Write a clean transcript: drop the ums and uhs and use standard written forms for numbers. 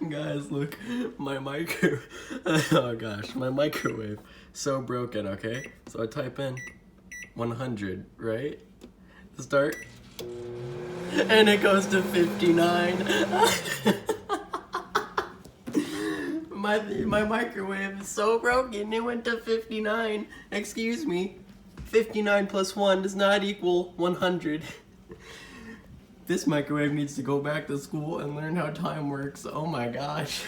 Guys, look, my micro. Oh gosh, my microwave so broken. Okay, so I type in 100, right? Start, and it goes to 59. My microwave is so broken. It went to 59. Excuse me. 59 plus 1 does not equal 100. This microwave needs to go back to school and learn how time works. Oh my gosh.